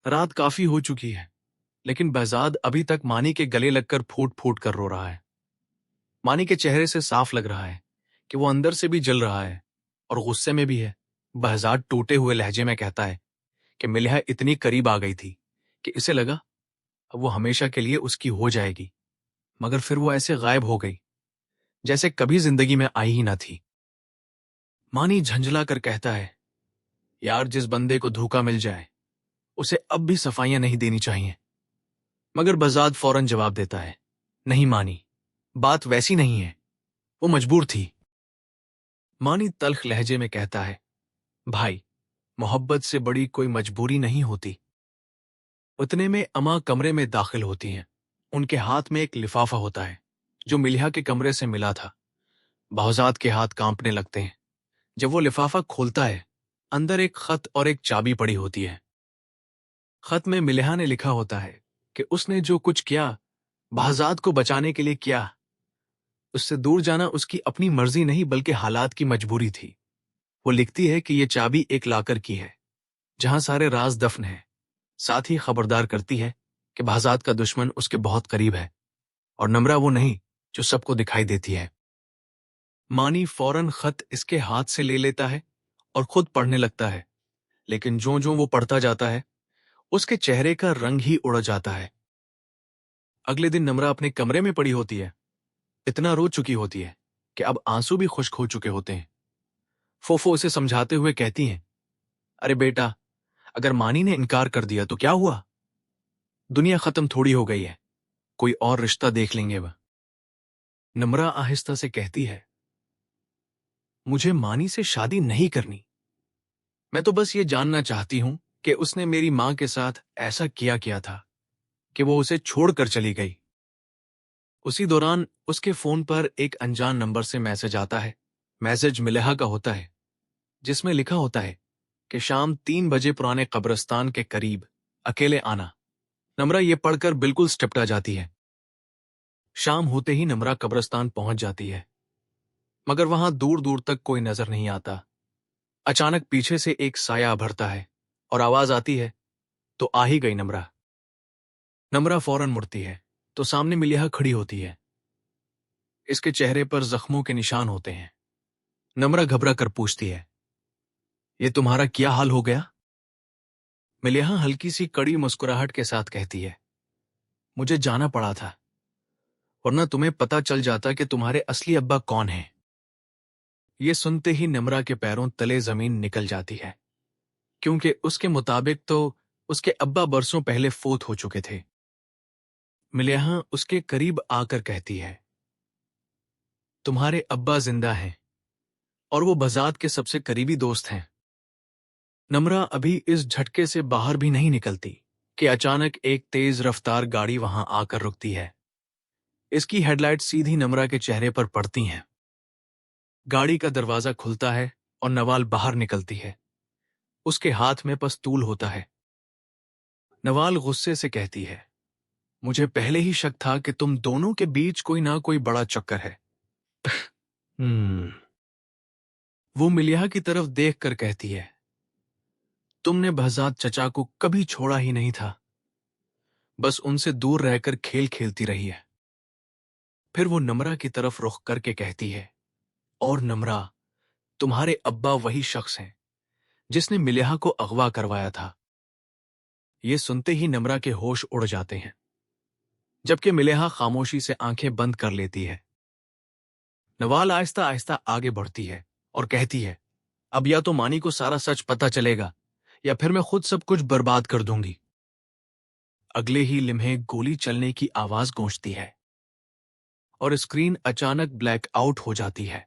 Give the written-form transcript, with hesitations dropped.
रात काफी हो चुकी है, लेकिन बहजाद अभी तक मानी के गले लगकर फूट फूट कर रो रहा है। मानी के चेहरे से साफ लग रहा है कि वो अंदर से भी जल रहा है और गुस्से में भी है। बहजाद टूटे हुए लहजे में कहता है कि मिलिहा इतनी करीब आ गई थी कि इसे लगा अब वो हमेशा के लिए उसकी हो जाएगी, मगर फिर वो ऐसे गायब हो गई जैसे कभी जिंदगी में आई ही ना थी। मानी झंझला कर कहता है, यार जिस बंदे को धोखा मिल जाए उसे अब भी सफाइयां नहीं देनी चाहिए। मगर बहजाद फौरन जवाब देता है, नहीं मानी, बात वैसी नहीं है, वो मजबूर थी। मानी तल्ख लहजे में कहता है, भाई, मोहब्बत से बड़ी कोई मजबूरी नहीं होती। उतने में अमा कमरे में दाखिल होती हैं। उनके हाथ में एक लिफाफा होता है जो मिलिहा के कमरे से मिला था। बहजाद के हाथ कांपने लगते हैं। जब वो लिफाफा खोलता है, अंदर एक खत और एक चाबी पड़ी होती है। खत में मिलिहा ने लिखा होता है कि उसने जो कुछ किया बहजाद को बचाने के लिए किया। उससे दूर जाना उसकी अपनी मर्जी नहीं बल्कि हालात की मजबूरी थी। वो लिखती है कि ये चाबी एक लाकर की है जहां सारे राज दफन है। साथ ही खबरदार करती है कि बहजाद का दुश्मन उसके बहुत करीब है और नम्रा वो नहीं जो सबको दिखाई देती है। मानी फौरन खत इसके हाथ से ले लेता है और खुद पढ़ने लगता है, लेकिन जो जो वो पढ़ता जाता है उसके चेहरे का रंग ही उड़ जाता है। अगले दिन नम्रा अपने कमरे में पड़ी होती है। इतना रो चुकी होती है कि अब आंसू भी खुश्क हो चुके होते हैं। फोफो उसे समझाते हुए कहती हैं, अरे बेटा, अगर मानी ने इनकार कर दिया तो क्या हुआ? दुनिया खत्म थोड़ी हो गई है, कोई और रिश्ता देख लेंगे वह। नम्रा आहिस्ता से कहती है, मुझे मानी से शादी नहीं करनी। मैं तो बस ये जानना चाहती हूं कि उसने मेरी मां के साथ ऐसा किया था कि वो उसे छोड़कर चली गई। उसी दौरान उसके फोन पर एक अनजान नंबर से मैसेज आता है। मैसेज मिलिहा का होता है जिसमें लिखा होता है कि शाम 3 बजे पुराने कब्रिस्तान के करीब अकेले आना। नम्रा ये पढ़कर बिल्कुल स्टिपटा जाती है। शाम होते ही नम्रा कब्रिस्तान पहुंच जाती है, मगर वहां दूर दूर तक कोई नजर नहीं आता। अचानक पीछे से एक साया भरता है और आवाज आती है, तो आ ही गई नम्रा। नम्रा फौरन मुड़ती है तो सामने मिलिहा खड़ी होती है। इसके चेहरे पर जख्मों के निशान होते हैं। नम्रा घबरा कर पूछती है, ये तुम्हारा क्या हाल हो गया? मिलिहा हल्की सी कड़ी मुस्कुराहट के साथ कहती है, मुझे जाना पड़ा था, वरना तुम्हें पता चल जाता कि तुम्हारे असली अब्बा कौन हैं। ये सुनते ही नम्रा के पैरों तले जमीन निकल जाती है, क्योंकि उसके मुताबिक तो उसके अब्बा बरसों पहले फोत हो चुके थे। मिलिहा उसके करीब आकर कहती है, तुम्हारे अब्बा जिंदा हैं और वो बजात के सबसे करीबी दोस्त हैं। नम्रा अभी इस झटके से बाहर भी नहीं निकलती कि अचानक एक तेज रफ्तार गाड़ी वहां आकर रुकती है। इसकी हेडलाइट सीधी नम्रा के चेहरे पर पड़ती हैं। गाड़ी का दरवाजा खुलता है और नवाल बाहर निकलती है। उसके हाथ में पस्तूल होता है। नवाल गुस्से से कहती है, मुझे पहले ही शक था कि तुम दोनों के बीच कोई ना कोई बड़ा चक्कर है। वो मिलिहा की तरफ देखकर कहती है, तुमने बहजाद चचा को कभी छोड़ा ही नहीं था, बस उनसे दूर रहकर खेल खेलती रही है। फिर वो नम्रा की तरफ रुख करके कहती है, और नम्रा, तुम्हारे अब्बा वही शख्स हैं जिसने मिलिहा को अगवा करवाया था। ये सुनते ही नम्रा के होश उड़ जाते हैं, जबकि मिलिहा खामोशी से आंखें बंद कर लेती है। नवाल आहिस्ता आहिस्ता आगे बढ़ती है और कहती है, अब या तो मानी को सारा सच पता चलेगा या फिर मैं खुद सब कुछ बर्बाद कर दूंगी। अगले ही लिम्हे गोली चलने की आवाज गूंजती है और स्क्रीन अचानक ब्लैक आउट हो जाती है।